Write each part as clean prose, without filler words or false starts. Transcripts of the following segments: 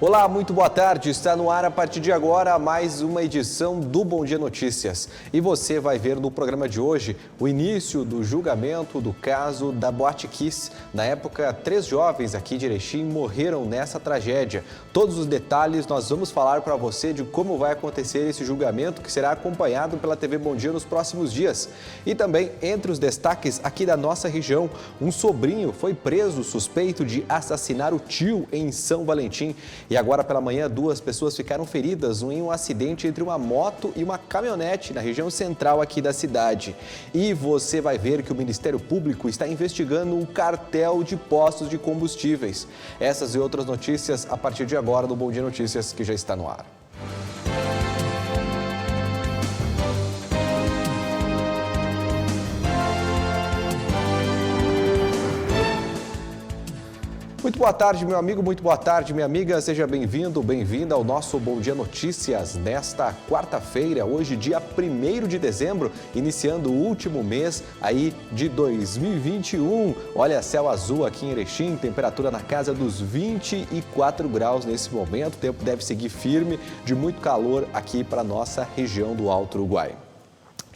Olá, muito boa tarde. Está no ar a partir de agora mais uma edição do Bom Dia Notícias. E você vai ver no programa de hoje o início do julgamento do caso da Boate Kiss. Na época, 3 jovens aqui de Erechim morreram nessa tragédia. Todos os detalhes nós vamos falar para você de como vai acontecer esse julgamento, que será acompanhado pela TV Bom Dia nos próximos dias. E também, entre os destaques aqui da nossa região, um sobrinho foi preso suspeito de assassinar o tio em São Valentim. E agora pela manhã, 2 pessoas ficaram feridas em um acidente entre uma moto e uma caminhonete na região central aqui da cidade. E você vai ver que o Ministério Público está investigando um cartel de postos de combustíveis. Essas e outras notícias a partir de agora do Bom Dia Notícias, que já está no ar. Muito boa tarde, meu amigo, muito boa tarde, minha amiga. Seja bem-vindo, bem-vinda ao nosso Bom Dia Notícias nesta quarta-feira, hoje, dia 1º de dezembro, iniciando o último mês aí de 2021. Olha, céu azul aqui em Erechim, temperatura na casa dos 24 graus nesse momento. O tempo deve seguir firme, de muito calor aqui para a nossa região do Alto Uruguai.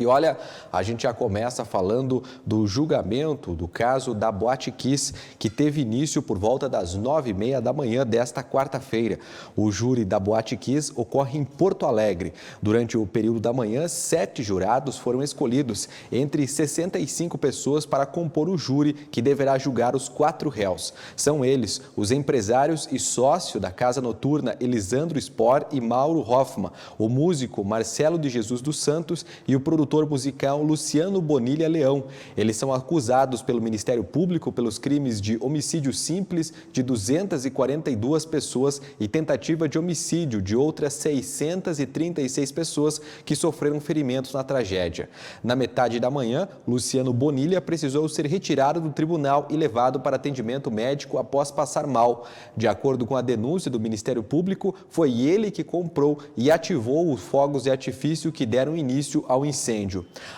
E olha, a gente já começa falando do julgamento do caso da Boate Kiss, que teve início por volta das 9h30 da manhã desta quarta-feira. O júri da Boate Kiss ocorre em Porto Alegre. Durante o período da manhã, 7 jurados foram escolhidos entre 65 pessoas para compor o júri, que deverá julgar os 4 réus. São eles os empresários e sócio da casa noturna Elisandro Spor e Mauro Hoffman, o músico Marcelo de Jesus dos Santos e o produtor musical Luciano Bonilha Leão. Eles são acusados pelo Ministério Público pelos crimes de homicídio simples de 242 pessoas e tentativa de homicídio de outras 636 pessoas que sofreram ferimentos na tragédia. Na metade da manhã, Luciano Bonilha precisou ser retirado do tribunal e levado para atendimento médico após passar mal. De acordo com a denúncia do Ministério Público, foi ele que comprou e ativou os fogos de artifício que deram início ao incêndio.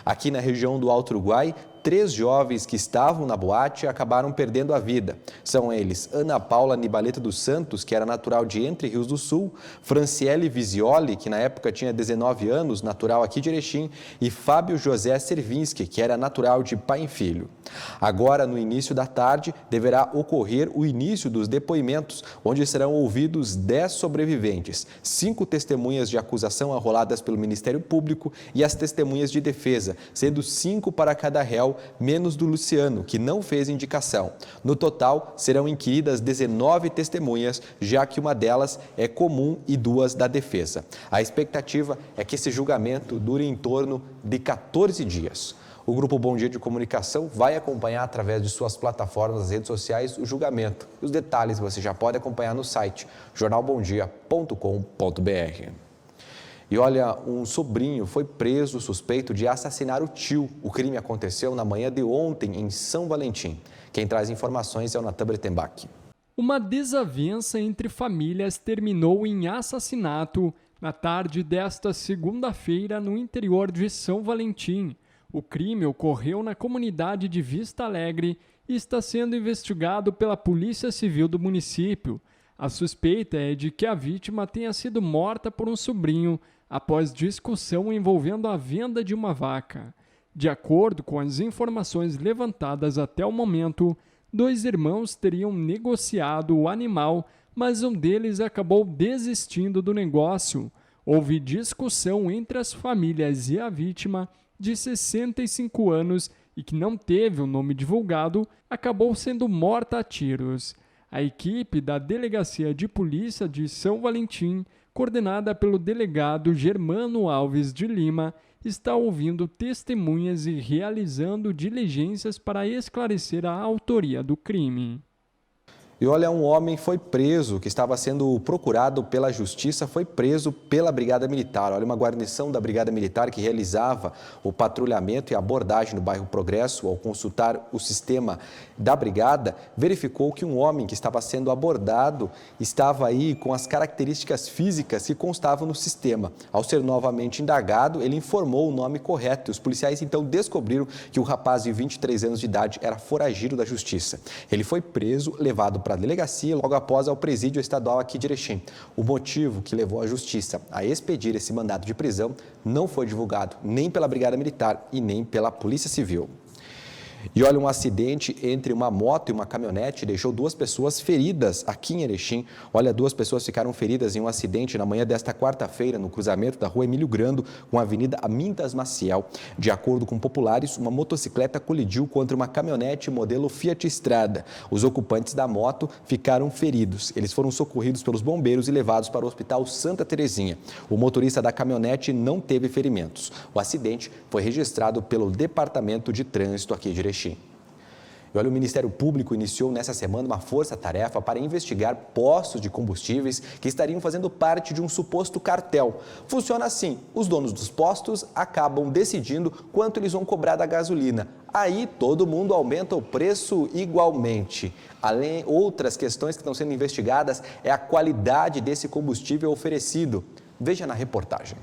Aqui na região do Alto Uruguai, 3 jovens que estavam na boate acabaram perdendo a vida. São eles Ana Paula Nibaleta dos Santos, que era natural de Entre Rios do Sul, Franciele Visioli, que na época tinha 19 anos, natural aqui de Erechim, e Fábio José Servinski, que era natural de Pai e Filho. Agora, no início da tarde, deverá ocorrer o início dos depoimentos, onde serão ouvidos 10 sobreviventes, 5 testemunhas de acusação arroladas pelo Ministério Público e as testemunhas de defesa, sendo 5 para cada réu, menos do Luciano, que não fez indicação. No total, serão inquiridas 19 testemunhas, já que uma delas é comum e 2 da defesa. A expectativa é que esse julgamento dure em torno de 14 dias. O Grupo Bom Dia de Comunicação vai acompanhar através de suas plataformas nas redes sociais o julgamento. Os detalhes você já pode acompanhar no site jornalbomdia.com.br. E olha, um sobrinho foi preso suspeito de assassinar o tio. O crime aconteceu na manhã de ontem em São Valentim. Quem traz informações é o Natan Bretenbach. Uma desavença entre famílias terminou em assassinato na tarde desta segunda-feira no interior de São Valentim. O crime ocorreu na comunidade de Vista Alegre e está sendo investigado pela Polícia Civil do município. A suspeita é de que a vítima tenha sido morta por um sobrinho após discussão envolvendo a venda de uma vaca. De acordo com as informações levantadas até o momento, 2 irmãos teriam negociado o animal, mas um deles acabou desistindo do negócio. Houve discussão entre as famílias e a vítima, de 65 anos e que não teve o nome divulgado, acabou sendo morta a tiros. A equipe da Delegacia de Polícia de São Valentim, coordenada pelo delegado Germano Alves de Lima, está ouvindo testemunhas e realizando diligências para esclarecer a autoria do crime. E olha, um homem foi preso, que estava sendo procurado pela Justiça, foi preso pela Brigada Militar. Olha, uma guarnição da Brigada Militar que realizava o patrulhamento e abordagem no bairro Progresso, ao consultar o sistema da Brigada, verificou que um homem que estava sendo abordado estava aí com as características físicas que constavam no sistema. Ao ser novamente indagado, ele informou o nome correto. Os policiais então descobriram que o rapaz de 23 anos de idade era foragido da Justiça. Ele foi preso, levado para para a delegacia, logo após ao presídio estadual aqui de Erechim. O motivo que levou a justiça a expedir esse mandado de prisão não foi divulgado nem pela Brigada Militar e nem pela Polícia Civil. E olha, um acidente entre uma moto e uma caminhonete deixou 2 pessoas feridas aqui em Erechim. Olha, 2 pessoas ficaram feridas em um acidente na manhã desta quarta-feira no cruzamento da rua Emílio Grando com a Avenida Amintas Maciel. De acordo com populares, uma motocicleta colidiu contra uma caminhonete modelo Fiat Strada. Os ocupantes da moto ficaram feridos. Eles foram socorridos pelos bombeiros e levados para o Hospital Santa Terezinha. O motorista da caminhonete não teve ferimentos. O acidente foi registrado pelo Departamento de Trânsito aqui de Erechim. E olha, o Ministério Público iniciou nessa semana uma força-tarefa para investigar postos de combustíveis que estariam fazendo parte de um suposto cartel. Funciona assim, os donos dos postos acabam decidindo quanto eles vão cobrar da gasolina. Aí todo mundo aumenta o preço igualmente. Além, outras questões que estão sendo investigadas é a qualidade desse combustível oferecido. Veja na reportagem.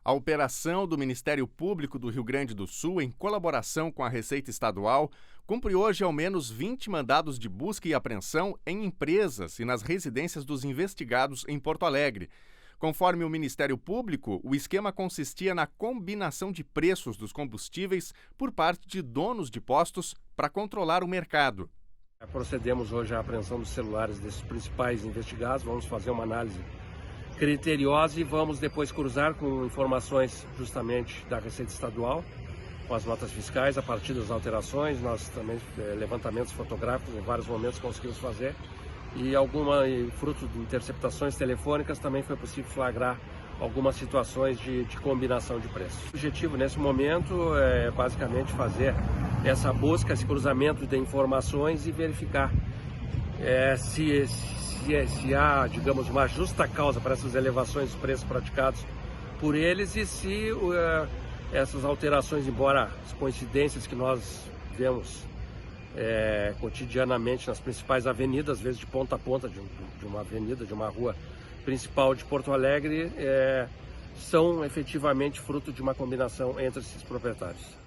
A operação do Ministério Público do Rio Grande do Sul, em colaboração com a Receita Estadual, cumpre hoje ao menos 20 mandados de busca e apreensão em empresas e nas residências dos investigados em Porto Alegre. Conforme o Ministério Público, o esquema consistia na combinação de preços dos combustíveis por parte de donos de postos para controlar o mercado. Procedemos hoje à apreensão dos celulares desses principais investigados, vamos fazer uma análise criteriosa e vamos depois cruzar com informações justamente da Receita Estadual, com as notas fiscais, a partir das alterações, nós também levantamentos fotográficos em vários momentos conseguimos fazer e fruto de interceptações telefônicas também foi possível flagrar algumas situações de combinação de preços. O objetivo nesse momento é basicamente fazer essa busca, esse cruzamento de informações e verificar se há, digamos, uma justa causa para essas elevações de preços praticados por eles e se essas alterações, embora as coincidências que nós vemos cotidianamente nas principais avenidas, às vezes de ponta a ponta de uma avenida, de uma rua principal de Porto Alegre, são efetivamente fruto de uma combinação entre esses proprietários.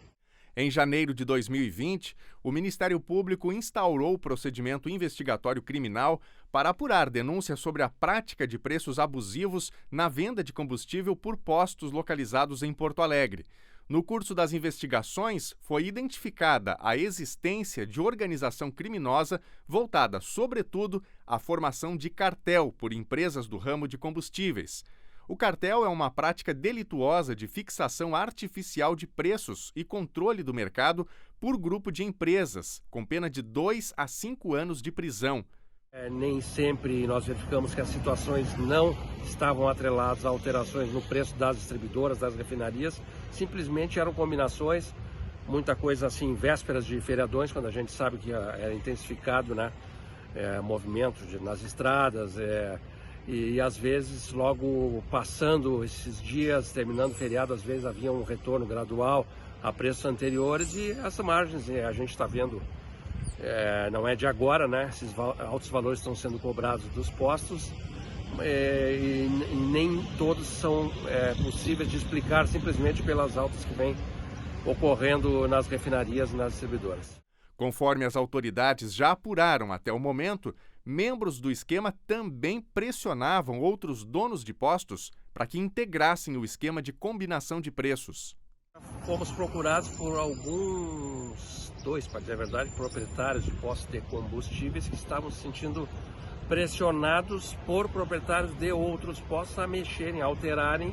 Em janeiro de 2020, o Ministério Público instaurou o procedimento investigatório criminal para apurar denúncias sobre a prática de preços abusivos na venda de combustível por postos localizados em Porto Alegre. No curso das investigações, foi identificada a existência de organização criminosa voltada, sobretudo, à formação de cartel por empresas do ramo de combustíveis. O cartel é uma prática delituosa de fixação artificial de preços e controle do mercado por grupo de empresas, com pena de 2 a 5 anos de prisão. Nem sempre nós verificamos que as situações não estavam atreladas a alterações no preço das distribuidoras, das refinarias, simplesmente eram combinações, muita coisa assim, vésperas de feriadões, quando a gente sabe que era intensificado, né, movimento nas estradas, e às vezes logo passando esses dias, terminando o feriado, às vezes havia um retorno gradual a preços anteriores e essas margens a gente está vendo, não é de agora, né? Esses altos valores estão sendo cobrados dos postos e nem todos são possíveis de explicar simplesmente pelas altas que vêm ocorrendo nas refinarias e nas distribuidoras. Conforme as autoridades já apuraram até o momento, membros do esquema também pressionavam outros donos de postos para que integrassem o esquema de combinação de preços. Fomos procurados por dois, para dizer a verdade, proprietários de postos de combustíveis que estavam se sentindo pressionados por proprietários de outros postos a mexerem, a alterarem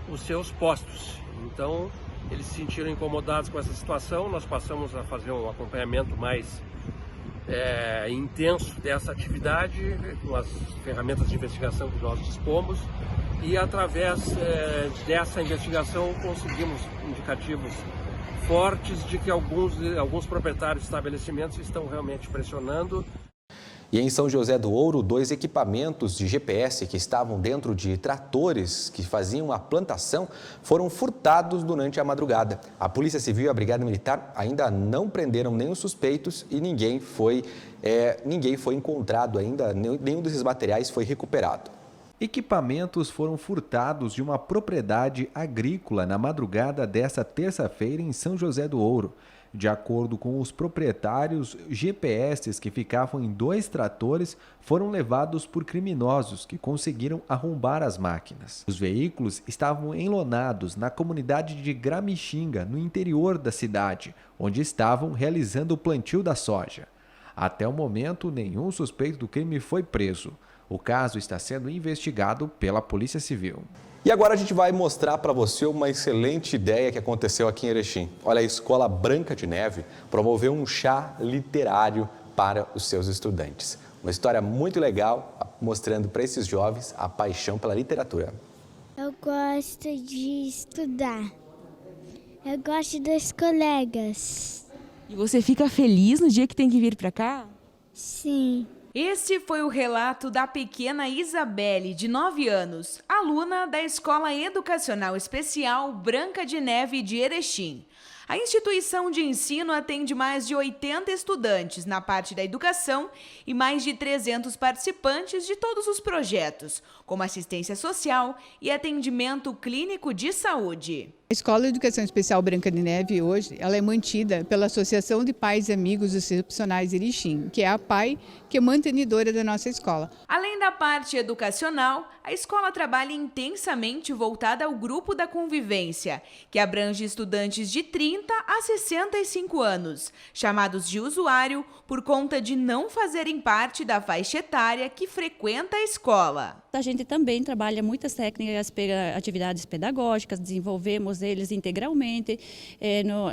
os seus postos. Então, eles se sentiram incomodados com essa situação, nós passamos a fazer um acompanhamento mais intenso dessa atividade, com as ferramentas de investigação que nós dispomos, e através dessa investigação conseguimos indicativos fortes de que alguns proprietários de estabelecimentos estão realmente pressionando. E em São José do Ouro, 2 equipamentos de GPS que estavam dentro de tratores que faziam a plantação foram furtados durante a madrugada. A Polícia Civil e a Brigada Militar ainda não prenderam nem os suspeitos e ninguém foi encontrado ainda, nenhum desses materiais foi recuperado. Equipamentos foram furtados de uma propriedade agrícola na madrugada desta terça-feira em São José do Ouro. De acordo com os proprietários, GPS que ficavam em 2 tratores foram levados por criminosos que conseguiram arrombar as máquinas. Os veículos estavam enlonados na comunidade de Gramixinga, no interior da cidade, onde estavam realizando o plantio da soja. Até o momento, nenhum suspeito do crime foi preso. O caso está sendo investigado pela Polícia Civil. E agora a gente vai mostrar para você uma excelente ideia que aconteceu aqui em Erechim. Olha, a Escola Branca de Neve promoveu um chá literário para os seus estudantes. Uma história muito legal, mostrando para esses jovens a paixão pela literatura. Eu gosto de estudar. Eu gosto dos colegas. E você fica feliz no dia que tem que vir para cá? Sim. Esse foi o relato da pequena Isabelle, de 9 anos, aluna da Escola Educacional Especial Branca de Neve de Erechim. A instituição de ensino atende mais de 80 estudantes na parte da educação e mais de 300 participantes de todos os projetos, como assistência social e atendimento clínico de saúde. A Escola de Educação Especial Branca de Neve hoje ela é mantida pela Associação de Pais e Amigos Excepcionais Erechim, que é a PAI, que é mantenedora da nossa escola. Além da parte educacional, a escola trabalha intensamente voltada ao grupo da convivência, que abrange estudantes de 30 a 65 anos, chamados de usuário por conta de não fazerem parte da faixa etária que frequenta a escola. A gente também trabalha muitas técnicas, atividades pedagógicas, desenvolvemos eles integralmente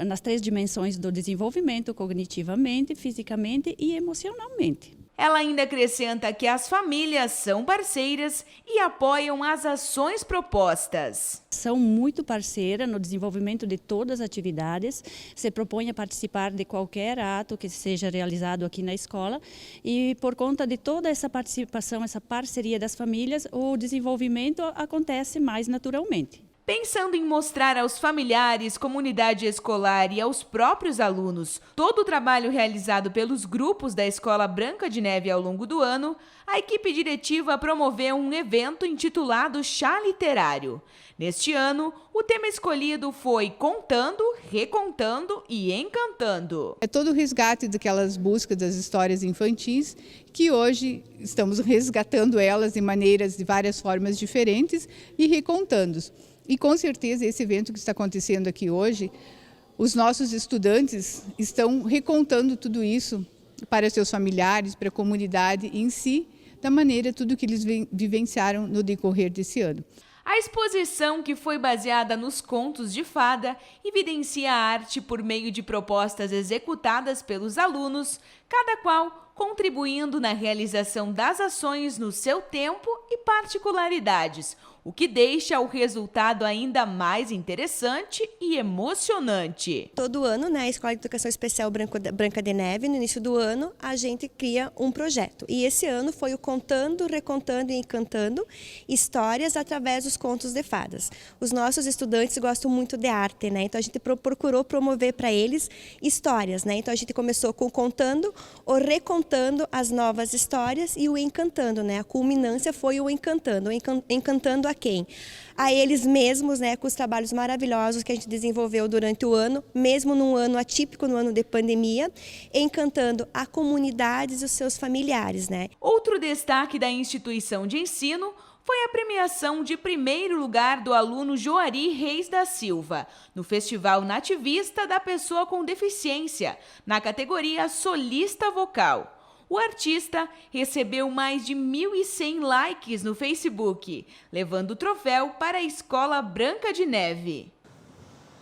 nas 3 dimensões do desenvolvimento, cognitivamente, fisicamente e emocionalmente. Ela ainda acrescenta que as famílias são parceiras e apoiam as ações propostas. São muito parceiras no desenvolvimento de todas as atividades, se propõe a participar de qualquer ato que seja realizado aqui na escola e por conta de toda essa participação, essa parceria das famílias, o desenvolvimento acontece mais naturalmente. Pensando em mostrar aos familiares, comunidade escolar e aos próprios alunos todo o trabalho realizado pelos grupos da Escola Branca de Neve ao longo do ano, a equipe diretiva promoveu um evento intitulado Chá Literário. Neste ano, o tema escolhido foi Contando, Recontando e Encantando. É todo o resgate daquelas buscas das histórias infantis que hoje estamos resgatando elas de várias formas diferentes e recontando. E com certeza esse evento que está acontecendo aqui hoje, os nossos estudantes estão recontando tudo isso para seus familiares, para a comunidade em si, da maneira tudo que eles vivenciaram no decorrer desse ano. A exposição, que foi baseada nos contos de fada, evidencia a arte por meio de propostas executadas pelos alunos, cada qual contribuindo na realização das ações no seu tempo e particularidades, o que deixa o resultado ainda mais interessante e emocionante. Todo ano, a Escola de Educação Especial Branca de Neve, no início do ano, a gente cria um projeto. E esse ano foi o Contando, Recontando e Encantando, histórias através dos contos de fadas. Os nossos estudantes gostam muito de arte, então a gente procurou promover para eles histórias. Então a gente começou com o Contando, o Recontando as novas histórias e o Encantando. A culminância foi o Encantando. Encantando a quem? A eles mesmos, com os trabalhos maravilhosos que a gente desenvolveu durante o ano, mesmo num ano atípico, no ano de pandemia, encantando a comunidade e os seus familiares. Outro destaque da instituição de ensino foi a premiação de primeiro lugar do aluno Joari Reis da Silva, no Festival Nativista da Pessoa com Deficiência, na categoria Solista Vocal. O artista recebeu mais de 1.100 likes no Facebook, levando o troféu para a Escola Branca de Neve.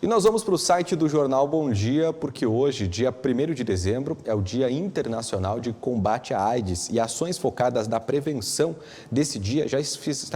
E nós vamos para o site do Jornal Bom Dia, porque hoje, dia 1º de dezembro, é o Dia Internacional de Combate à AIDS e ações focadas na prevenção desse dia já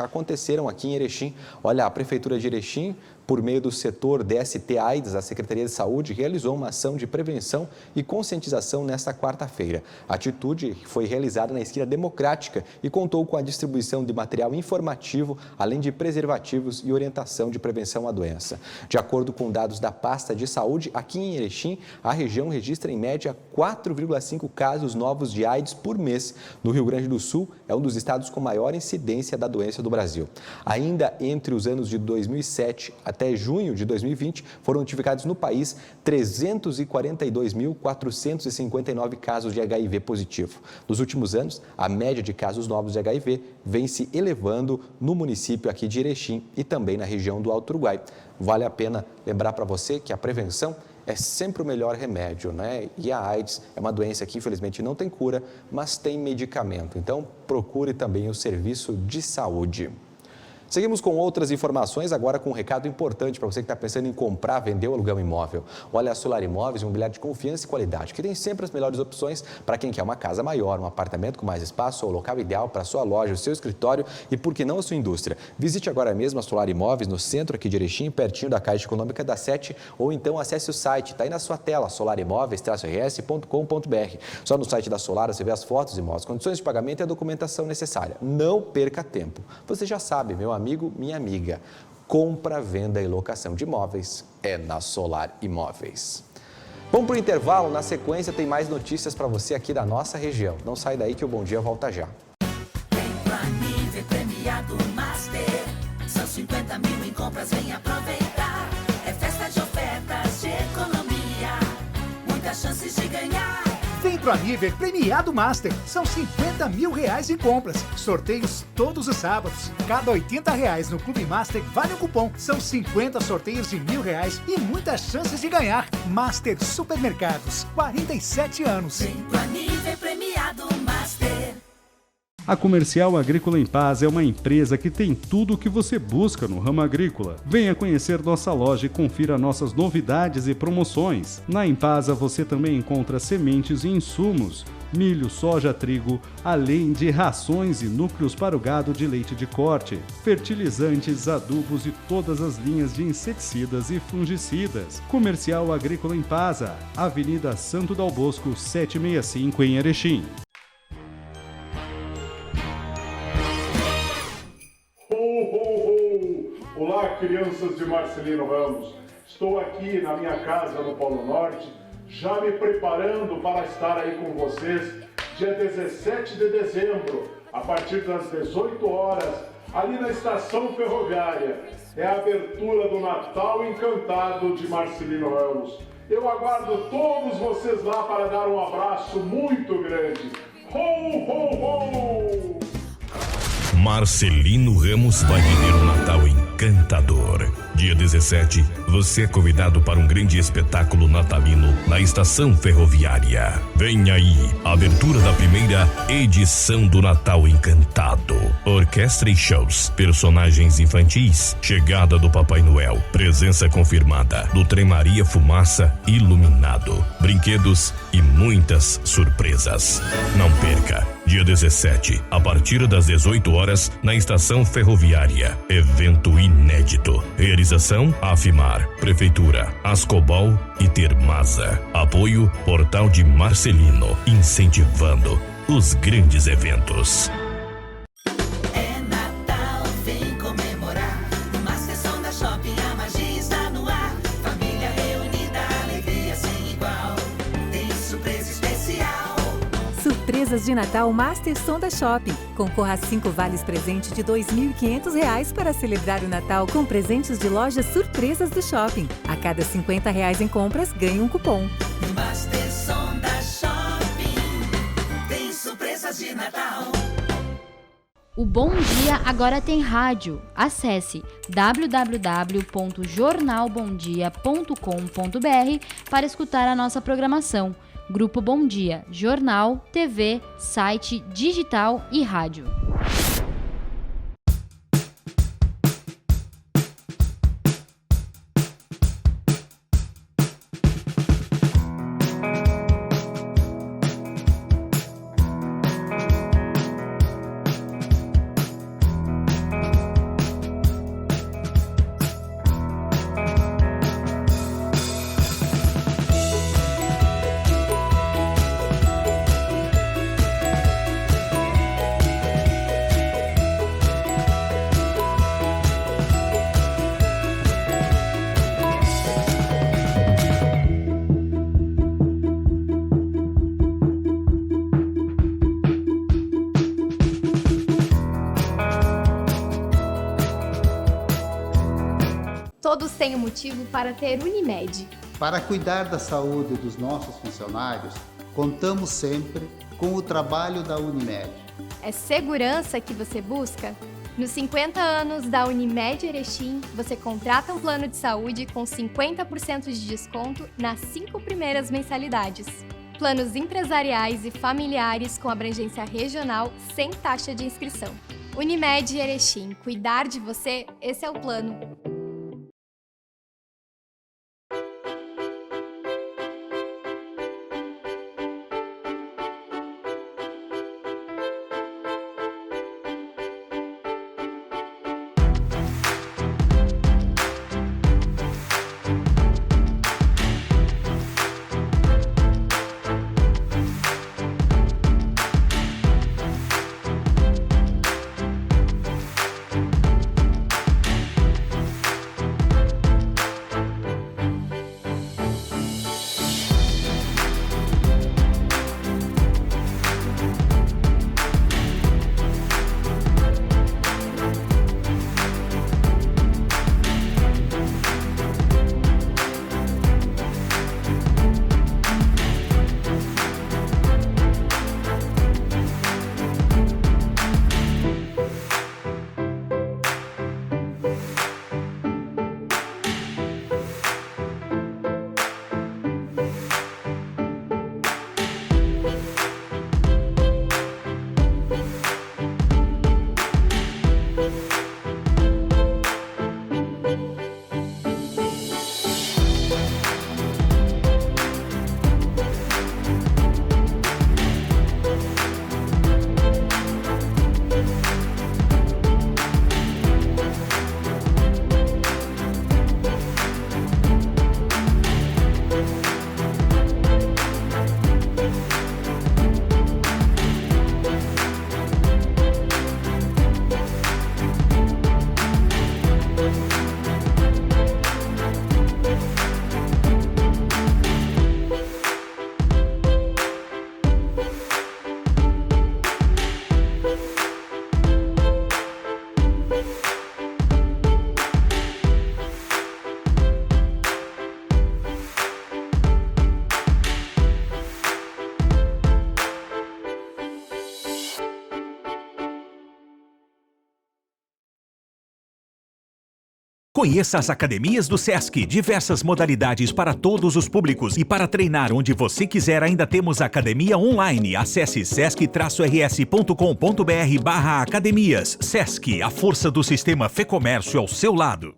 aconteceram aqui em Erechim. Olha, a Prefeitura de Erechim Por meio do setor DST-AIDS, a Secretaria de Saúde realizou uma ação de prevenção e conscientização nesta quarta-feira. A atitude foi realizada na Esquina Democrática e contou com a distribuição de material informativo, além de preservativos e orientação de prevenção à doença. De acordo com dados da pasta de saúde, aqui em Erechim, a região registra em média 4,5 casos novos de AIDS por mês. No Rio Grande do Sul, é um dos estados com maior incidência da doença do Brasil. Ainda entre os anos de 2007 até junho de 2020, foram notificados no país 342.459 casos de HIV positivo. Nos últimos anos, a média de casos novos de HIV vem se elevando no município aqui de Erechim e também na região do Alto Uruguai. Vale a pena lembrar para você que a prevenção é sempre o melhor remédio, né? E a AIDS é uma doença que infelizmente não tem cura, mas tem medicamento. Então, procure também o serviço de saúde. Seguimos com outras informações, agora com um recado importante para você que está pensando em comprar, vender ou alugar um imóvel. Olha, a Solar Imóveis, imobiliário de confiança e qualidade, que tem sempre as melhores opções para quem quer uma casa maior, um apartamento com mais espaço ou o local ideal para a sua loja, o seu escritório e, por que não, a sua indústria. Visite agora mesmo a Solar Imóveis no centro aqui de Erechim, pertinho da Caixa Econômica da Sete, ou então acesse o site, está aí na sua tela, solarimóveis-rs.com.br. Só no site da Solar você vê as fotos, imóveis, condições de pagamento e a documentação necessária. Não perca tempo. Você já sabe, meu amigo, minha amiga, compra, venda e locação de imóveis é na Solar Imóveis. Vamos para o intervalo, na sequência tem mais notícias para você aqui da nossa região. Não sai daí que o Bom Dia volta já. Premiado Master, são 50 mil em compras, vem aproveitar. É festa de ofertas, de economia, muitas chances de ganhar. Vem pro Aniver Premiado Master. São 50 mil reais em compras. Sorteios todos os sábados. Cada 80 reais no Clube Master vale um cupom. São 50 sorteios de R$1.000 e muitas chances de ganhar. Master Supermercados, 47 anos. Vem pro Aniver Premiado Master. A Comercial Agrícola em Paz é uma empresa que tem tudo o que você busca no ramo agrícola. Venha conhecer nossa loja e confira nossas novidades e promoções. Na Empasa você também encontra sementes e insumos, milho, soja, trigo, além de rações e núcleos para o gado de leite de corte, fertilizantes, adubos e todas as linhas de inseticidas e fungicidas. Comercial Agrícola em Paz, Avenida Santo Dal Bosco, 765 em Erechim. Olá, crianças de Marcelino Ramos. Estou aqui na minha casa no Polo Norte, já me preparando para estar aí com vocês dia 17 de dezembro, a partir das 18 horas, ali na estação ferroviária. É a abertura do Natal Encantado de Marcelino Ramos. Eu aguardo todos vocês lá para dar um abraço muito grande. Ho, ho, ho! Marcelino Ramos vai viver um Natal encantador. Dia 17, você é convidado para um grande espetáculo natalino na estação ferroviária. Vem aí, a abertura da primeira edição do Natal Encantado. Orquestra e shows, personagens infantis, chegada do Papai Noel, presença confirmada do Trem Maria Fumaça iluminado, brinquedos e muitas surpresas. Não perca, dia 17, a partir das 18 horas, na estação ferroviária. Evento inédito. Realização Afimar, Prefeitura, Ascobal e Termasa. Apoio Portal de Marcelino, incentivando os grandes eventos. É Natal, vem comemorar. No Master Som da Shopping, a magia está no ar. Família reunida, alegria sem igual. Tem surpresa especial. Surpresas de Natal Master Som da Shopping. Concorra a 5 vales presente de R$2.500 para celebrar o Natal com presentes de lojas surpresas do shopping. A cada R$50 em compras, ganhe um cupom. No Master Som da Shopping, tem surpresas de Natal. O Bom Dia agora tem rádio. Acesse www.jornalbomdia.com.br para escutar a nossa programação. Grupo Bom Dia, jornal, TV, site, digital e rádio. todos têm um motivo para ter Unimed. Para cuidar da saúde dos nossos funcionários, contamos sempre com o trabalho da Unimed. É segurança que você busca? Nos 50 anos da Unimed Erechim, você contrata um plano de saúde com 50% de desconto nas 5 primeiras mensalidades. Planos empresariais e familiares com abrangência regional sem taxa de inscrição. Unimed Erechim, cuidar de você, esse é o plano. Conheça as academias do SESC, diversas modalidades para todos os públicos e para treinar onde você quiser ainda temos academia online. Acesse sesc-rs.com.br/academias. SESC, a força do sistema Fecomércio ao seu lado.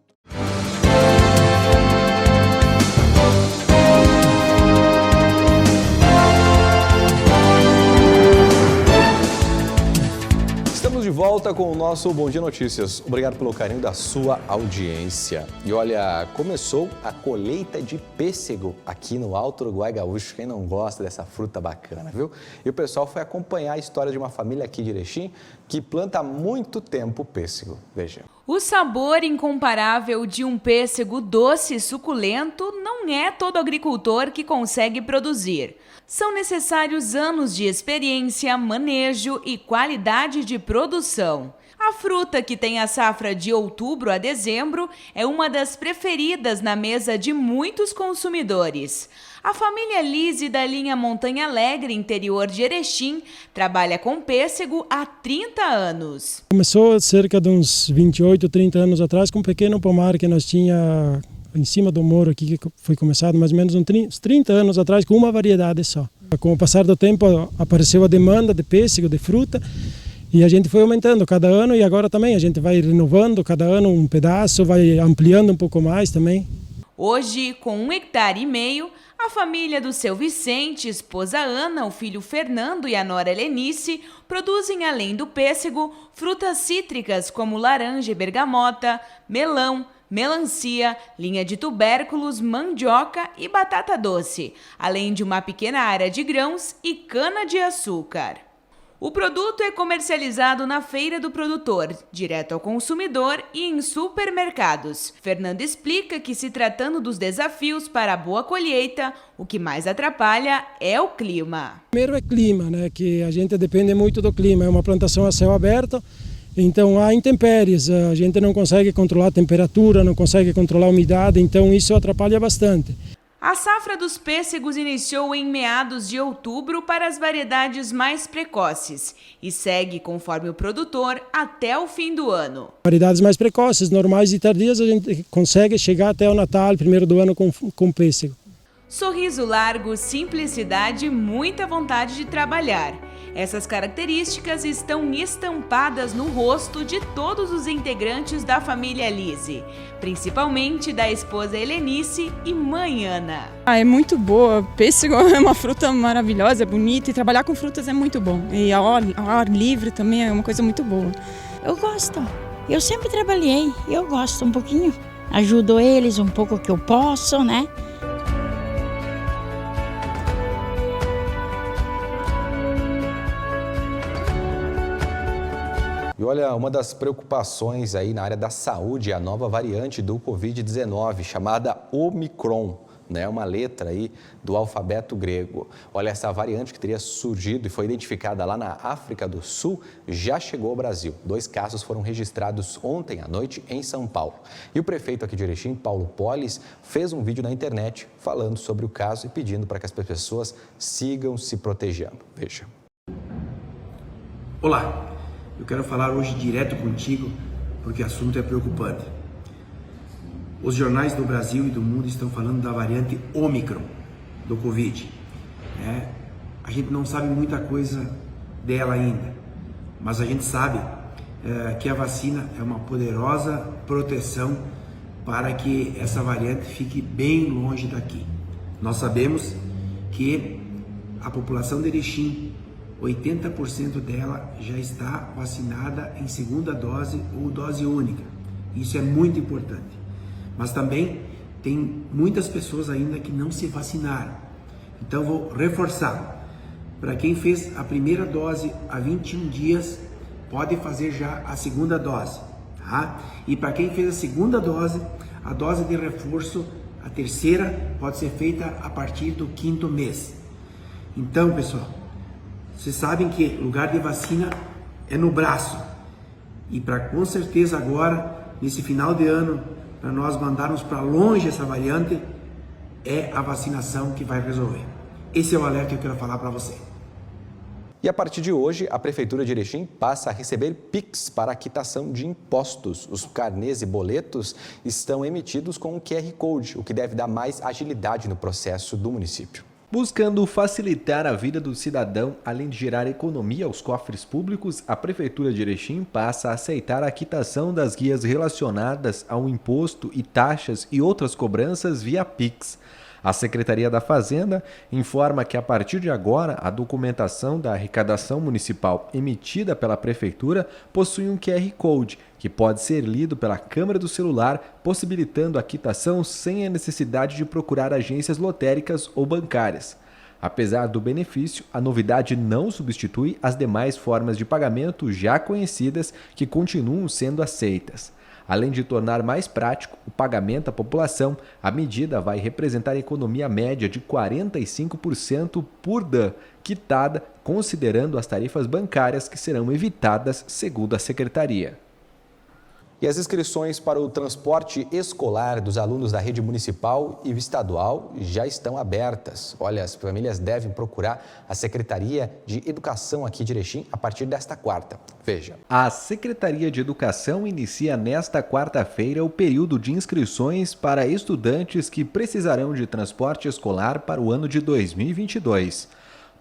De volta com o nosso Bom Dia Notícias. Obrigado pelo carinho da sua audiência. E olha, começou a colheita de pêssego aqui no Alto Uruguai Gaúcho. Quem não gosta dessa fruta bacana, viu? E o pessoal foi acompanhar a história de uma família aqui de Erechim que planta há muito tempo pêssego. Veja. O sabor incomparável de um pêssego doce e suculento não é todo agricultor que consegue produzir. São necessários anos de experiência, manejo e qualidade de produção. A fruta, que tem a safra de outubro a dezembro, é uma das preferidas na mesa de muitos consumidores. A família Lise, da linha Montanha Alegre, interior de Erechim, trabalha com pêssego há 30 anos. Começou cerca de uns 28, 30 anos atrás com um pequeno pomar que nós tinha em cima do morro aqui, que foi começado mais ou menos uns 30 anos atrás com uma variedade só. Com o passar do tempo apareceu a demanda de pêssego, de fruta, e a gente foi aumentando cada ano, e agora também a gente vai renovando cada ano um pedaço, vai ampliando um pouco mais também. Hoje, com 1,5 hectares, a família do seu Vicente, esposa Ana, o filho Fernando e a nora Helenice produzem, além do pêssego, frutas cítricas como laranja e bergamota, melão, melancia, linha de tubérculos, mandioca e batata doce, além de uma pequena área de grãos e cana-de-açúcar. O produto é comercializado na Feira do Produtor, direto ao consumidor e em supermercados. Fernando explica que, se tratando dos desafios para a boa colheita, o que mais atrapalha é o clima. Primeiro é clima, né? Que a gente depende muito do clima. É uma plantação a céu aberto Então há intempéries, a gente não consegue controlar a temperatura, não consegue controlar a umidade, então isso atrapalha bastante. A safra dos pêssegos iniciou em meados de outubro para as variedades mais precoces e segue, conforme o produtor, até o fim do ano. Variedades mais precoces, normais e tardias, a gente consegue chegar até o Natal, primeiro do ano, com pêssego. Sorriso largo, simplicidade e muita vontade de trabalhar. Essas características estão estampadas no rosto de todos os integrantes da família Lise, principalmente da esposa Helenice e mãe Ana. É muito boa, pêssego é uma fruta maravilhosa, é bonita e trabalhar com frutas é muito bom. E ao ar livre também é uma coisa muito boa. Eu gosto, eu sempre trabalhei, eu gosto um pouquinho, ajudo eles um pouco que eu posso, né? E olha, uma das preocupações aí na área da saúde é a nova variante do Covid-19, chamada Omicron, né? Uma letra aí do alfabeto grego. Olha, essa variante que teria surgido e foi identificada lá na África do Sul já chegou ao Brasil. 2 casos foram registrados ontem à noite em São Paulo. E o prefeito aqui de Erechim, Paulo Polis, fez um vídeo na internet falando sobre o caso e pedindo para que as pessoas sigam se protegendo. Veja. Olá. Eu quero falar hoje direto contigo porque o assunto é preocupante. Os jornais do Brasil e do mundo estão falando da variante Omicron do Covid. A gente não sabe muita coisa dela ainda, mas a gente sabe que a vacina é uma poderosa proteção para que essa variante fique bem longe daqui. Nós sabemos que a população de Erechim, 80% dela já está vacinada em segunda dose ou dose única. Isso é muito importante. Mas também tem muitas pessoas ainda que não se vacinaram. Então vou reforçar. Para quem fez a primeira dose há 21 dias, pode fazer já a segunda dose. Tá? E para quem fez a segunda dose, a dose de reforço, a terceira, pode ser feita a partir do 5º mês. Então, pessoal, vocês sabem que lugar de vacina é no braço. E para com certeza agora, nesse final de ano, para nós mandarmos para longe essa variante, é a vacinação que vai resolver. Esse é o alerta que eu quero falar para você. E a partir de hoje, a Prefeitura de Erechim passa a receber PIX para a quitação de impostos. Os carnês e boletos estão emitidos com um QR Code, o que deve dar mais agilidade no processo do município. Buscando facilitar a vida do cidadão, além de gerar economia aos cofres públicos, a Prefeitura de Erechim passa a aceitar a quitação das guias relacionadas ao imposto e taxas e outras cobranças via PIX. A Secretaria da Fazenda informa que a partir de agora a documentação da arrecadação municipal emitida pela Prefeitura possui um QR Code que pode ser lido pela câmera do celular, possibilitando a quitação sem a necessidade de procurar agências lotéricas ou bancárias. Apesar do benefício, a novidade não substitui as demais formas de pagamento já conhecidas que continuam sendo aceitas. Além de tornar mais prático o pagamento à população, a medida vai representar economia média de 45% por DAN, quitada considerando as tarifas bancárias que serão evitadas, segundo a Secretaria. E as inscrições para o transporte escolar dos alunos da rede municipal e estadual já estão abertas. Olha, as famílias devem procurar a Secretaria de Educação aqui de Erechim a partir desta quarta. Veja. A Secretaria de Educação inicia nesta quarta-feira o período de inscrições para estudantes que precisarão de transporte escolar para o ano de 2022.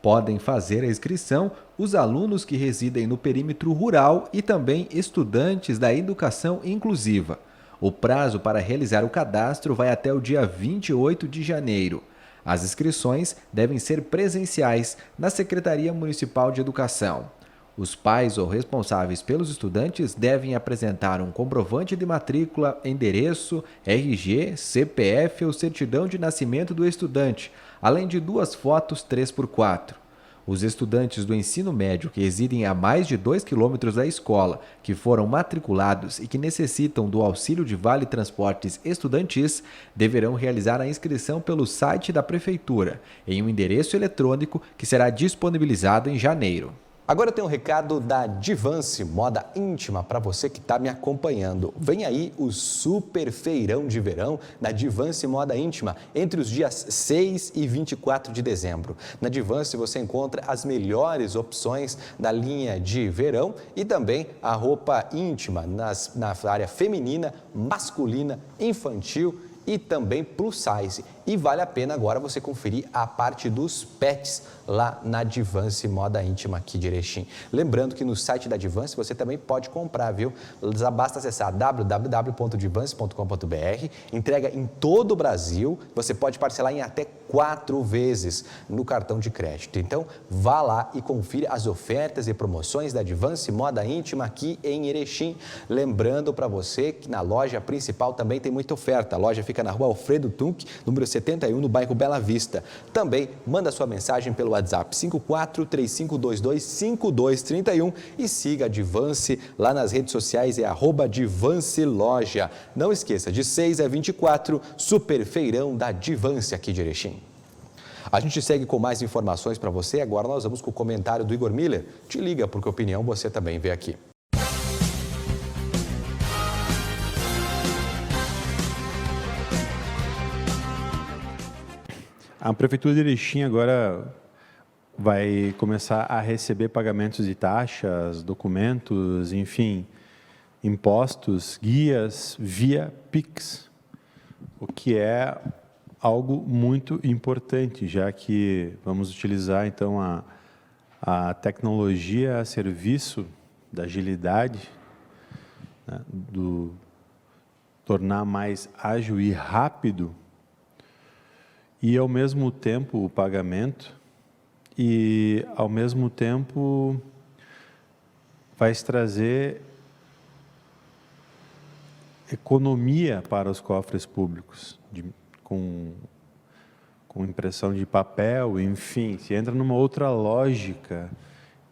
Podem fazer a inscrição os alunos que residem no perímetro rural e também estudantes da educação inclusiva. O prazo para realizar o cadastro vai até o dia 28 de janeiro. As inscrições devem ser presenciais na Secretaria Municipal de Educação. Os pais ou responsáveis pelos estudantes devem apresentar um comprovante de matrícula, endereço, RG, CPF ou certidão de nascimento do estudante, além de 2 fotos 3x4. Os estudantes do ensino médio que residem a mais de 2 quilômetros da escola, que foram matriculados e que necessitam do auxílio de Vale Transportes Estudantis, deverão realizar a inscrição pelo site da Prefeitura, em um endereço eletrônico que será disponibilizado em janeiro. Agora tem um recado da Divance Moda Íntima para você que está me acompanhando. Vem aí o super feirão de verão da Divance Moda Íntima entre os dias 6 e 24 de dezembro. Na Divance você encontra as melhores opções da linha de verão e também a roupa íntima na área feminina, masculina, infantil e também plus size. E vale a pena agora você conferir a parte dos pets lá na Divance Moda Íntima aqui de Erechim. Lembrando que no site da Divance você também pode comprar, viu? Basta acessar www.divance.com.br, entrega em todo o Brasil, você pode parcelar em até 4 vezes no cartão de crédito. Então, vá lá e confira as ofertas e promoções da Divance Moda Íntima aqui em Erechim. Lembrando para você que na loja principal também tem muita oferta. A loja fica na rua Alfredo Tunc, número 71, no bairro Bela Vista. Também manda sua mensagem pelo WhatsApp 5435225231 e siga a Divance lá nas redes sociais, é @DivanceLoja. Não esqueça, de 6 a 24, super feirão da Divance aqui de Erechim. A gente segue com mais informações para você. Agora nós vamos com o comentário do Igor Miller. Te liga, porque opinião você também vê aqui. A Prefeitura de Erechim agora vai começar a receber pagamentos de taxas, documentos, enfim, impostos, guias via Pix, o que é algo muito importante, já que vamos utilizar então a tecnologia a serviço da agilidade, né, do tornar mais ágil e rápido, e ao mesmo tempo o pagamento, e ao mesmo tempo vai trazer economia para os cofres públicos, com impressão de papel, enfim, se entra numa outra lógica.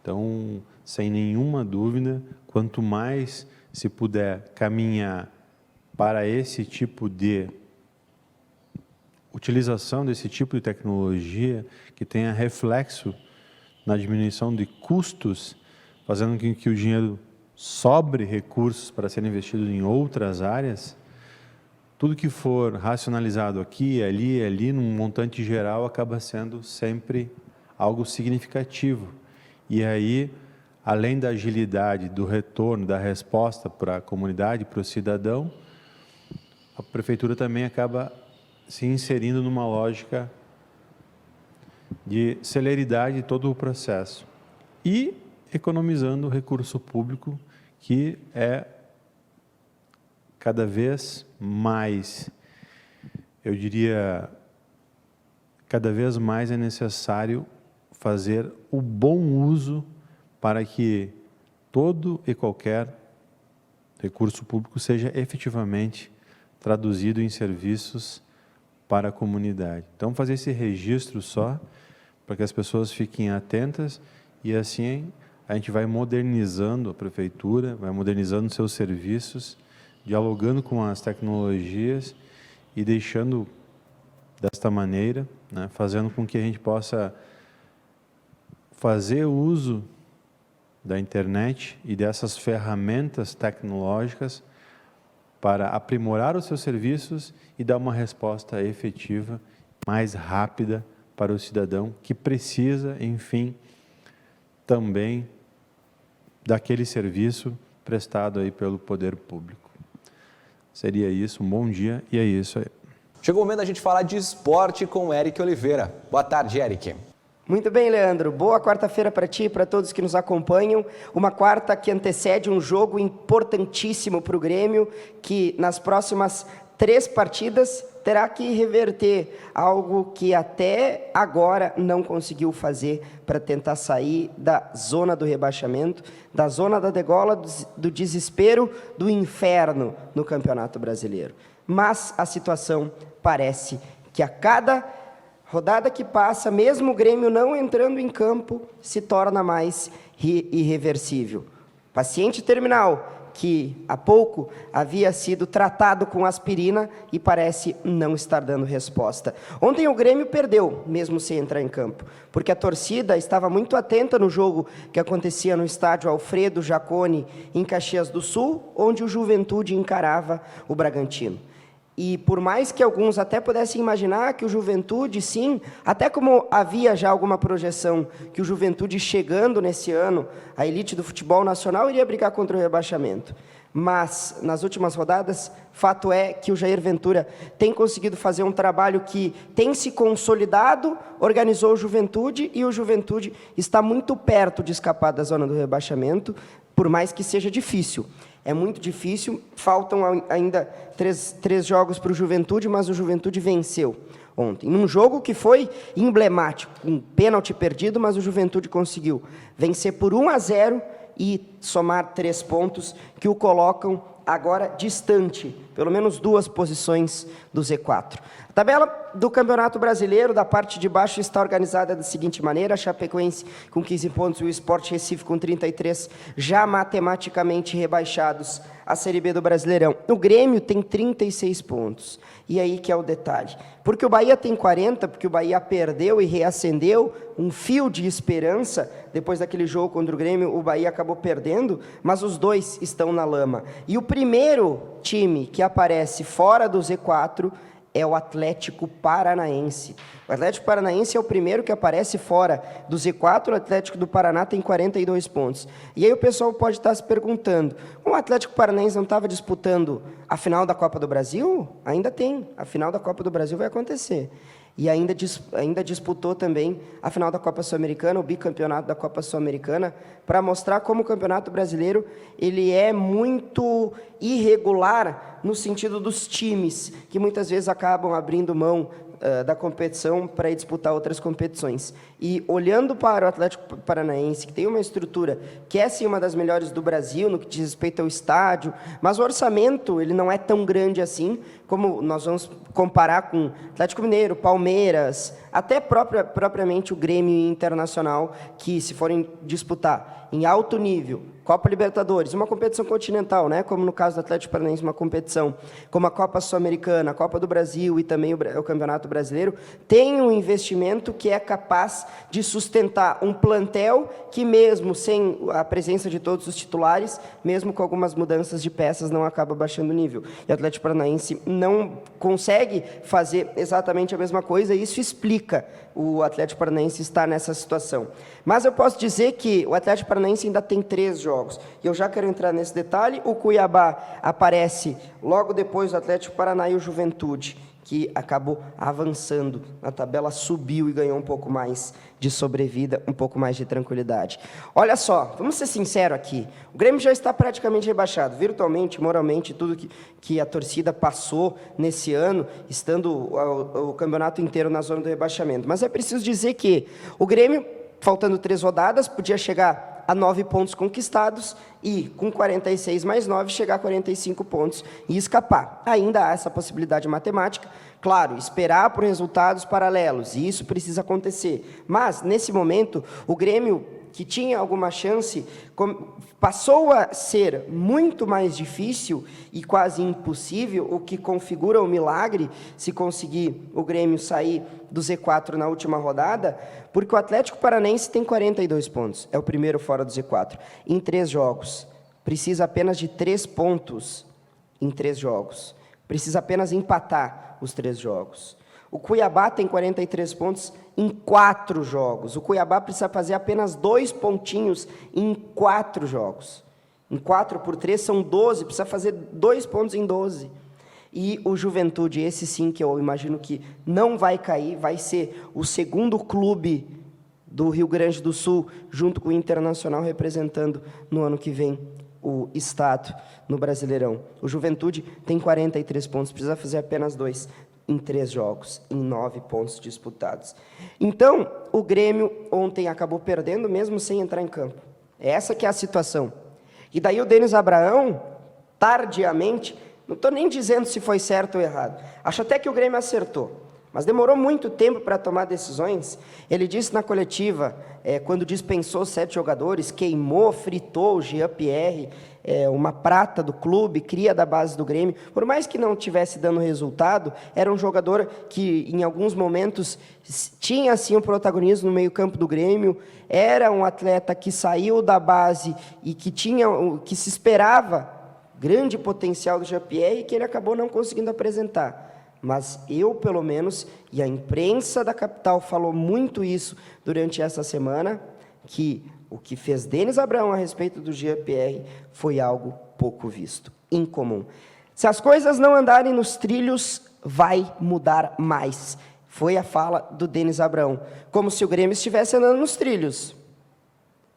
Então, sem nenhuma dúvida, quanto mais se puder caminhar para esse tipo de utilização desse tipo de tecnologia que tenha reflexo na diminuição de custos, fazendo com que o dinheiro sobre recursos para serem investidos em outras áreas, tudo que for racionalizado aqui, ali, num montante geral, acaba sendo sempre algo significativo. E aí, além da agilidade, do retorno, da resposta para a comunidade, para o cidadão, a Prefeitura também acaba se inserindo numa lógica de celeridade de todo o processo e economizando o recurso público, que é cada vez mais, eu diria, cada vez mais é necessário fazer o bom uso para que todo e qualquer recurso público seja efetivamente traduzido em serviços para a comunidade. Então, fazer esse registro só, para que as pessoas fiquem atentas, e assim a gente vai modernizando a Prefeitura, vai modernizando seus serviços, dialogando com as tecnologias e deixando desta maneira, né, fazendo com que a gente possa fazer uso da internet e dessas ferramentas tecnológicas para aprimorar os seus serviços e dar uma resposta efetiva, mais rápida para o cidadão que precisa, enfim, também daquele serviço prestado aí pelo poder público. Seria isso, um bom dia e é isso aí. Chegou o momento da gente falar de esporte com o Eric Oliveira. Boa tarde, Eric. Muito bem, Leandro. Boa quarta-feira para ti e para todos que nos acompanham. Uma quarta que antecede um jogo importantíssimo para o Grêmio, que nas próximas 3 partidas terá que reverter algo que até agora não conseguiu fazer para tentar sair da zona do rebaixamento, da zona da degola, do desespero, do inferno no Campeonato Brasileiro. Mas a situação parece que a cada rodada que passa, mesmo o Grêmio não entrando em campo, se torna mais irreversível. Paciente terminal, que há pouco havia sido tratado com aspirina e parece não estar dando resposta. Ontem o Grêmio perdeu, mesmo sem entrar em campo, porque a torcida estava muito atenta no jogo que acontecia no estádio Alfredo Jaconi, em Caxias do Sul, onde o Juventude encarava o Bragantino. E por mais que alguns até pudessem imaginar que o Juventude, sim, até como havia já alguma projeção que o Juventude chegando nesse ano, a elite do futebol nacional iria brigar contra o rebaixamento. Mas, nas últimas rodadas, fato é que o Jair Ventura tem conseguido fazer um trabalho que tem se consolidado, organizou o Juventude, e o Juventude está muito perto de escapar da zona do rebaixamento, por mais que seja difícil. É muito difícil, faltam ainda três jogos para o Juventude, mas o Juventude venceu ontem. Num jogo que foi emblemático, um pênalti perdido, mas o Juventude conseguiu vencer por 1-0 e somar 3 pontos que o colocam agora distante, pelo menos 2 posições do Z4. A tabela do Campeonato Brasileiro, da parte de baixo, está organizada da seguinte maneira: a Chapecoense com 15 pontos e o Sport Recife com 33, já matematicamente rebaixados à Série B do Brasileirão. O Grêmio tem 36 pontos. E aí que é o detalhe. Porque o Bahia tem 40, porque o Bahia perdeu e reacendeu um fio de esperança. Depois daquele jogo contra o Grêmio, o Bahia acabou perdendo, mas os dois estão na lama. E o primeiro time que aparece fora do Z4 é o Atlético Paranaense. O Atlético Paranaense é o primeiro que aparece fora do Z4, o Atlético do Paraná tem 42 pontos. E aí o pessoal pode estar se perguntando, o Atlético Paranaense não estava disputando a final da Copa do Brasil? Ainda tem, a final da Copa do Brasil vai acontecer. E ainda disputou também a final da Copa Sul-Americana, o bicampeonato da Copa Sul-Americana, para mostrar como o Campeonato Brasileiro ele é muito irregular no sentido dos times, que muitas vezes acabam abrindo mão da competição para ir disputar outras competições. E olhando para o Atlético Paranaense, que tem uma estrutura que é sim uma das melhores do Brasil no que diz respeito ao estádio, mas o orçamento ele não é tão grande assim, como nós vamos comparar com Atlético Mineiro, Palmeiras, até propriamente o Grêmio Internacional, que se forem disputar em alto nível, Copa Libertadores, uma competição continental, né? Como no caso do Atlético Paranaense, uma competição como a Copa Sul-Americana, a Copa do Brasil e também o Campeonato Brasileiro, tem um investimento que é capaz de sustentar um plantel que, mesmo sem a presença de todos os titulares, mesmo com algumas mudanças de peças, não acaba baixando o nível. E o Atlético Paranaense não consegue fazer exatamente a mesma coisa, e isso explica o Atlético Paranaense estar nessa situação. Mas eu posso dizer que o Atlético Paranaense ainda tem 3 jogos. E eu já quero entrar nesse detalhe. O Cuiabá aparece logo depois do Atlético Paraná e o Juventude, que acabou avançando na tabela, subiu e ganhou um pouco mais de sobrevida, um pouco mais de tranquilidade. Olha só, vamos ser sinceros aqui. O Grêmio já está praticamente rebaixado, virtualmente, moralmente, tudo que a torcida passou nesse ano, estando o campeonato inteiro na zona do rebaixamento. Mas é preciso dizer que o Grêmio, faltando 3 rodadas, podia chegar a 9 pontos conquistados e, com 46 mais 9, chegar a 45 pontos e escapar. Ainda há essa possibilidade matemática. Claro, esperar por resultados paralelos, e isso precisa acontecer. Mas, nesse momento, o Grêmio, que tinha alguma chance, passou a ser muito mais difícil e quase impossível, o que configura o milagre, se conseguir o Grêmio sair do Z4 na última rodada, porque o Atlético Paranaense tem 42 pontos, é o primeiro fora do Z4, em 3 jogos. Precisa apenas de 3 pontos em 3 jogos. Precisa apenas empatar os 3 jogos. O Cuiabá tem 43 pontos em 4 jogos. O Cuiabá precisa fazer apenas 2 pontinhos em 4 jogos. Em 4 por 3 são 12, precisa fazer 2 pontos em 12. E o Juventude, esse sim que eu imagino que não vai cair, vai ser o segundo clube do Rio Grande do Sul, junto com o Internacional, representando no ano que vem o Estado no Brasileirão. O Juventude tem 43 pontos, precisa fazer apenas 2 em 3 jogos, em 9 pontos disputados. Então, o Grêmio ontem acabou perdendo, mesmo sem entrar em campo. Essa que é a situação. E daí o Denis Abraão, tardiamente, não estou nem dizendo se foi certo ou errado, acho até que o Grêmio acertou. mas demorou muito tempo para tomar decisões. Ele disse na coletiva, quando dispensou 7 jogadores, queimou, fritou o Jean-Pierre, uma prata do clube, cria da base do Grêmio. Por mais que não estivesse dando resultado, era um jogador que, em alguns momentos, tinha assim, um protagonismo no meio-campo do Grêmio, era um atleta que saiu da base e que se esperava grande potencial do Jean-Pierre e que ele acabou não conseguindo apresentar. Mas eu, pelo menos, e a imprensa da capital falou muito isso durante essa semana, que o que fez Denis Abraão a respeito do Jean-Pierre foi algo pouco visto, incomum. Se as coisas não andarem nos trilhos, vai mudar mais. Foi a fala do Denis Abraão. Como se o Grêmio estivesse andando nos trilhos.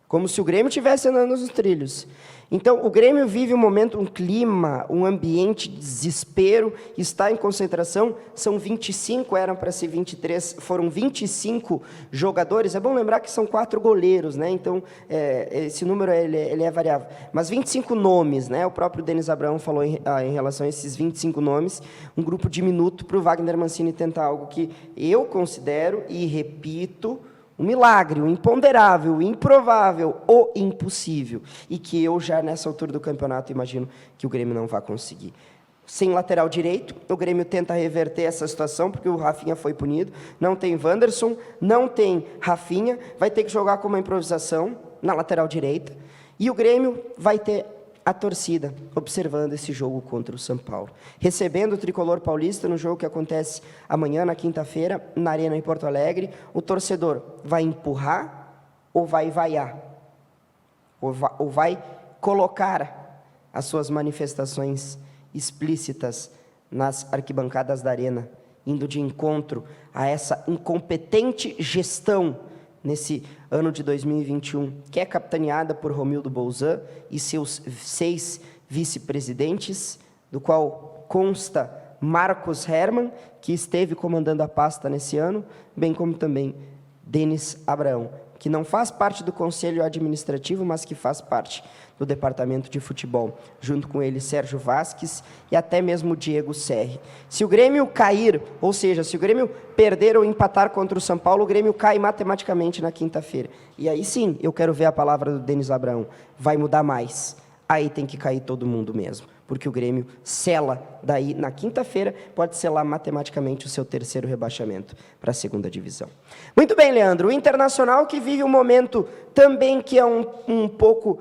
Como se o Grêmio estivesse andando nos trilhos. Então, o Grêmio vive um momento, um clima, um ambiente de desespero, está em concentração, são 25, eram para ser 23, foram 25 jogadores, é bom lembrar que são 4 goleiros, né? Então, esse número ele é variável, mas 25 nomes, né? O próprio Denis Abraão falou em relação a esses 25 nomes, um grupo diminuto para o Wagner Mancini tentar algo que eu considero, e repito, um milagre, o imponderável, o improvável, o impossível. E que eu já, nessa altura do campeonato, imagino que o Grêmio não vai conseguir. Sem lateral direito, o Grêmio tenta reverter essa situação, porque o Rafinha foi punido. Não tem Wanderson, não tem Rafinha, vai ter que jogar com uma improvisação na lateral direita. E o Grêmio vai ter a torcida observando esse jogo contra o São Paulo. Recebendo o Tricolor Paulista no jogo que acontece amanhã, na quinta-feira, na Arena em Porto Alegre, o torcedor vai empurrar ou vai vaiar? Ou vai colocar as suas manifestações explícitas nas arquibancadas da Arena, indo de encontro a essa incompetente gestão nesse ano de 2021, que é capitaneada por Romildo Bolzan e seus 6 vice-presidentes, do qual consta Marcos Hermann, que esteve comandando a pasta nesse ano, bem como também Denis Abraão, que não faz parte do Conselho Administrativo, mas que faz parte do Departamento de Futebol, junto com ele Sérgio Vasques e até mesmo Diego Serri. Se o Grêmio cair, ou seja, se o Grêmio perder ou empatar contra o São Paulo, o Grêmio cai matematicamente na quinta-feira. E aí sim, eu quero ver a palavra do Denis Abraão. Vai mudar mais. Aí tem que cair todo mundo mesmo, porque o Grêmio sela daí, na quinta-feira, pode selar matematicamente o seu 3º rebaixamento para a 2ª divisão. Muito bem, Leandro. O Internacional, que vive um momento também que é um pouco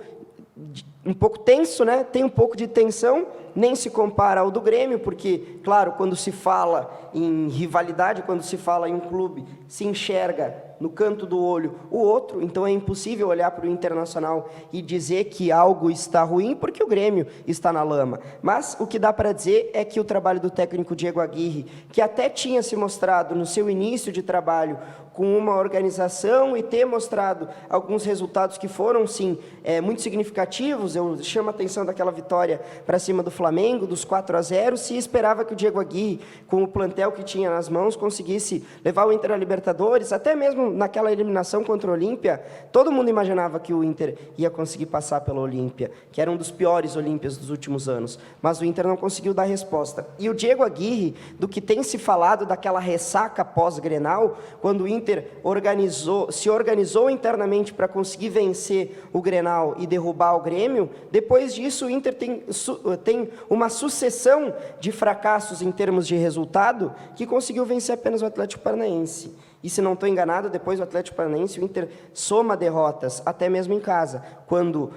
tenso, né? Tem um pouco de tensão, nem se compara ao do Grêmio, porque, claro, quando se fala em rivalidade, quando se fala em um clube, se enxerga no canto do olho o outro, então é impossível olhar para o Internacional e dizer que algo está ruim, porque o Grêmio está na lama. Mas o que dá para dizer é que o trabalho do técnico Diego Aguirre, que até tinha se mostrado no seu início de trabalho com uma organização e ter mostrado alguns resultados que foram, sim, muito significativos. Eu chamo a atenção daquela vitória para cima do Flamengo, dos 4-0, se esperava que o Diego Aguirre, com o plantel que tinha nas mãos, conseguisse levar o Inter à Libertadores, até mesmo naquela eliminação contra o Olímpia, todo mundo imaginava que o Inter ia conseguir passar pela Olímpia, que era um dos piores Olímpias dos últimos anos, mas o Inter não conseguiu dar resposta. E o Diego Aguirre, do que tem se falado daquela ressaca pós-Grenal, quando o Inter se organizou internamente para conseguir vencer o Grenal e derrubar o Grêmio, depois disso o Inter tem uma sucessão de fracassos em termos de resultado, que conseguiu vencer apenas o Atlético Paranaense. E se não estou enganado, depois do Atlético Paranaense, o Inter soma derrotas, até mesmo em casa. Quando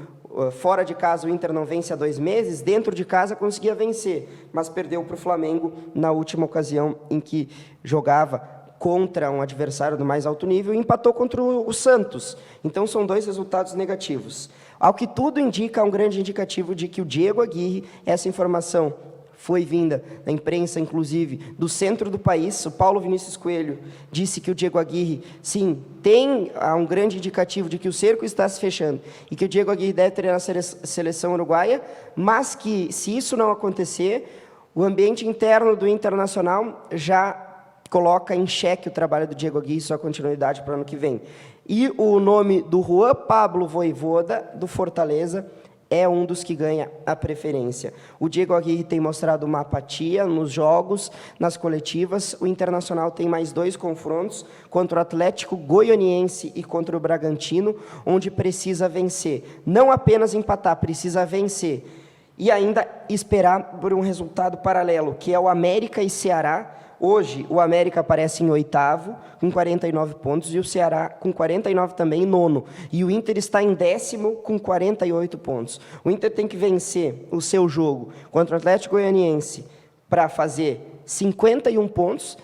fora de casa o Inter não vence há 2 meses, dentro de casa conseguia vencer, mas perdeu para o Flamengo na última ocasião em que jogava contra um adversário do mais alto nível e empatou contra o Santos. Então são 2 resultados negativos. Ao que tudo indica, um grande indicativo de que o Diego Aguirre, essa informação foi vinda da imprensa, inclusive, do centro do país. O Paulo Vinícius Coelho disse que o Diego Aguirre, sim, tem um grande indicativo de que o cerco está se fechando e que o Diego Aguirre deve treinar a seleção uruguaia, mas que, se isso não acontecer, o ambiente interno do Internacional já coloca em xeque o trabalho do Diego Aguirre e sua continuidade para o ano que vem. E o nome do Juan Pablo Vojvoda, do Fortaleza, é um dos que ganha a preferência. O Diego Aguirre tem mostrado uma apatia nos jogos, nas coletivas. O Internacional tem mais 2 confrontos, contra o Atlético Goianiense e contra o Bragantino, onde precisa vencer. Não apenas empatar, precisa vencer. E ainda esperar por um resultado paralelo, que é o América e Ceará. Hoje, o América aparece em 8º, com 49 pontos, e o Ceará com 49 também, em 9º. E o Inter está em 10º, com 48 pontos. O Inter tem que vencer o seu jogo contra o Atlético Goianiense para fazer 51 pontos,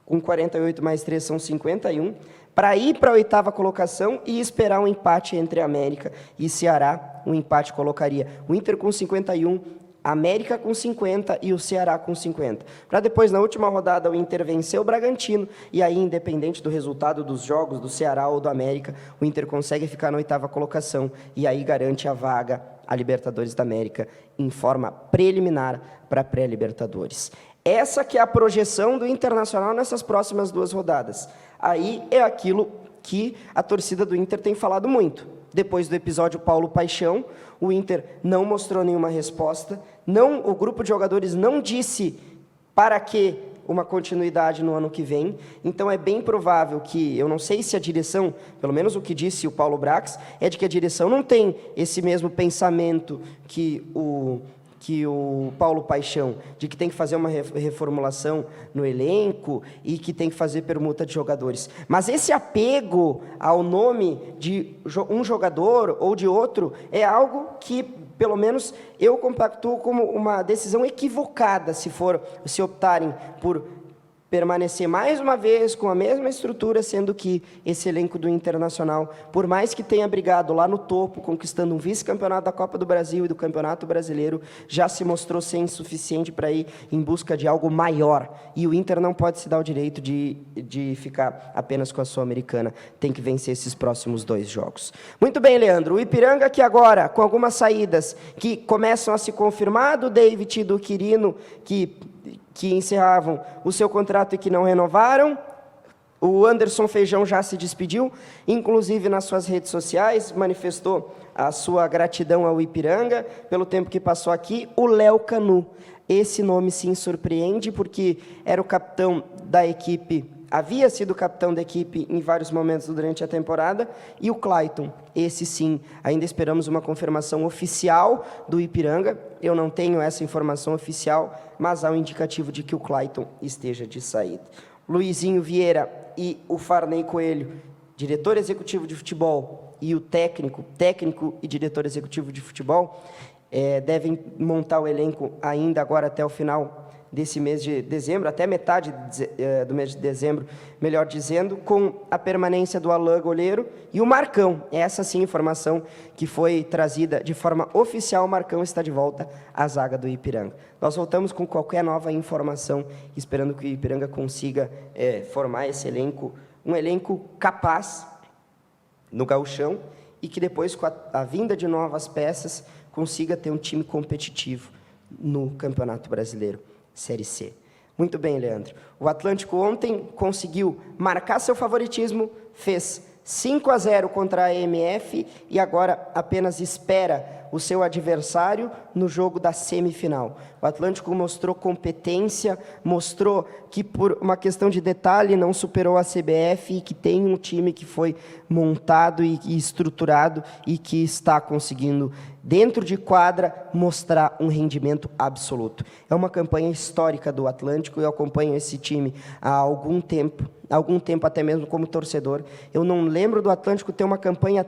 com 48 mais 3 são 51, para ir para a 8ª colocação e esperar um empate entre América e Ceará. Um empate colocaria o Inter com 51, América com 50 e o Ceará com 50. Para depois, na última rodada, o Inter vencer o Bragantino, e aí, independente do resultado dos jogos do Ceará ou do América, o Inter consegue ficar na 8ª colocação e aí garante a vaga à Libertadores da América em forma preliminar para a pré-Libertadores. Essa que é a projeção do Internacional nessas próximas 2 rodadas. Aí é aquilo que a torcida do Inter tem falado muito. Depois do episódio Paulo Paixão, o Inter não mostrou nenhuma resposta, o grupo de jogadores não disse para que uma continuidade no ano que vem, então é bem provável que, eu não sei se a direção, pelo menos o que disse o Paulo Brax, é de que a direção não tem esse mesmo pensamento que o Paulo Paixão, de que tem que fazer uma reformulação no elenco e que tem que fazer permuta de jogadores. Mas esse apego ao nome de um jogador ou de outro é algo que, pelo menos, eu compactuo como uma decisão equivocada, se optarem por permanecer mais uma vez com a mesma estrutura, sendo que esse elenco do Internacional, por mais que tenha brigado lá no topo, conquistando um vice-campeonato da Copa do Brasil e do Campeonato Brasileiro, já se mostrou ser insuficiente para ir em busca de algo maior. E o Inter não pode se dar o direito de ficar apenas com a Sul-Americana. Tem que vencer esses próximos 2 jogos. Muito bem, Leandro. O Ipiranga que agora, com algumas saídas que começam a se confirmar, do David e do Quirino, que encerravam o seu contrato e que não renovaram. O Anderson Feijão já se despediu, inclusive nas suas redes sociais, manifestou a sua gratidão ao Ipiranga pelo tempo que passou aqui. O Léo Canu, esse nome sim surpreende, porque era o capitão da equipe, havia sido capitão da equipe em vários momentos durante a temporada, e o Clayton, esse sim, ainda esperamos uma confirmação oficial do Ipiranga. Eu não tenho essa informação oficial, mas há um indicativo de que o Clayton esteja de saída. Luizinho Vieira e o Farney Coelho, diretor executivo de futebol, e o técnico e diretor executivo de futebol, devem montar o elenco ainda agora até o final desse mês de dezembro, até metade do mês de dezembro, melhor dizendo, com a permanência do Alain goleiro e o Marcão. Essa sim informação que foi trazida de forma oficial. O Marcão está de volta à zaga do Ipiranga. Nós voltamos com qualquer nova informação, esperando que o Ipiranga consiga formar esse elenco, um elenco capaz no gauchão, e que depois, com a vinda de novas peças, consiga ter um time competitivo no Campeonato Brasileiro Série C. Muito bem, Leandro. O Atlântico ontem conseguiu marcar seu favoritismo, fez 5-0 contra a AMF e agora apenas espera o seu adversário no jogo da semifinal. O Atlântico mostrou competência, mostrou que por uma questão de detalhe não superou a CBF e que tem um time que foi montado e estruturado e que está conseguindo, dentro de quadra, mostrar um rendimento absoluto. É uma campanha histórica do Atlântico. Eu acompanho esse time há algum tempo até mesmo como torcedor. Eu não lembro do Atlântico ter uma campanha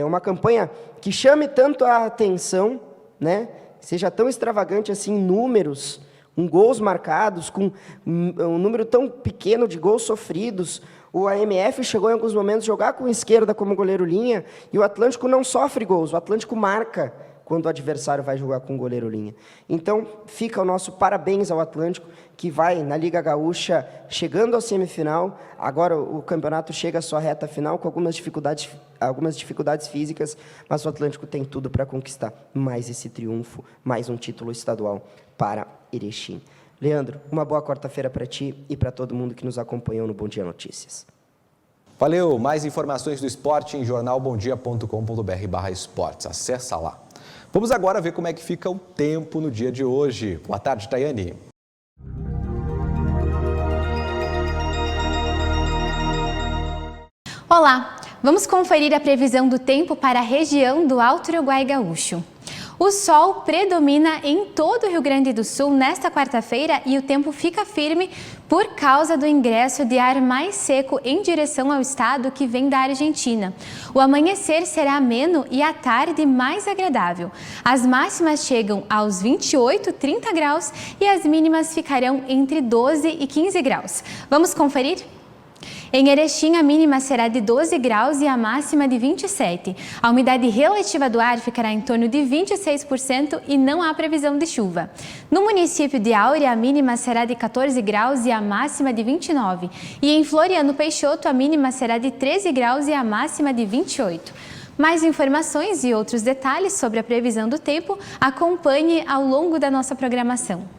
uma campanha que chame tanto a atenção, né? Seja tão extravagante assim em números, com gols marcados, com um número tão pequeno de gols sofridos. O AMF chegou em alguns momentos a jogar com esquerda como goleiro linha, e o Atlântico não sofre gols, o Atlântico marca quando o adversário vai jogar com goleiro linha. Então, fica o nosso parabéns ao Atlântico, que vai na Liga Gaúcha chegando à semifinal. Agora o campeonato chega à sua reta final com algumas dificuldades físicas, mas o Atlântico tem tudo para conquistar mais esse triunfo, mais um título estadual para Erechim. Leandro, uma boa quarta-feira para ti e para todo mundo que nos acompanhou no Bom Dia Notícias. Valeu! Mais informações do esporte em jornalbomdia.com.br/esportes. Acessa lá. Vamos agora ver como é que fica o tempo no dia de hoje. Boa tarde, Tayane. Olá, vamos conferir a previsão do tempo para a região do Alto Uruguai Gaúcho. O sol predomina em todo o Rio Grande do Sul nesta quarta-feira e o tempo fica firme por causa do ingresso de ar mais seco em direção ao estado que vem da Argentina. O amanhecer será ameno e a tarde mais agradável. As máximas chegam aos 28, 30 graus e as mínimas ficarão entre 12 e 15 graus. Vamos conferir? Em Erechim, a mínima será de 12 graus e a máxima de 27. A umidade relativa do ar ficará em torno de 26% e não há previsão de chuva. No município de Áurea, a mínima será de 14 graus e a máxima de 29. E em Floriano Peixoto, a mínima será de 13 graus e a máxima de 28. Mais informações e outros detalhes sobre a previsão do tempo, acompanhe ao longo da nossa programação.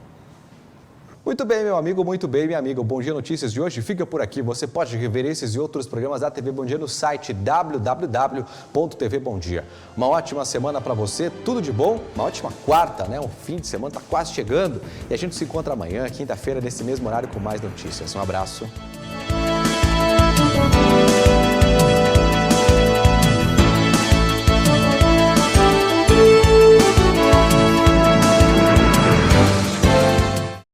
Muito bem, meu amigo, muito bem, minha amiga. O Bom Dia Notícias de hoje fica por aqui. Você pode rever esses e outros programas da TV Bom Dia no site www.tvbomdia. Uma ótima semana para você, tudo de bom, uma ótima quarta, né? O fim de semana está quase chegando e a gente se encontra amanhã, quinta-feira, nesse mesmo horário com mais notícias. Um abraço.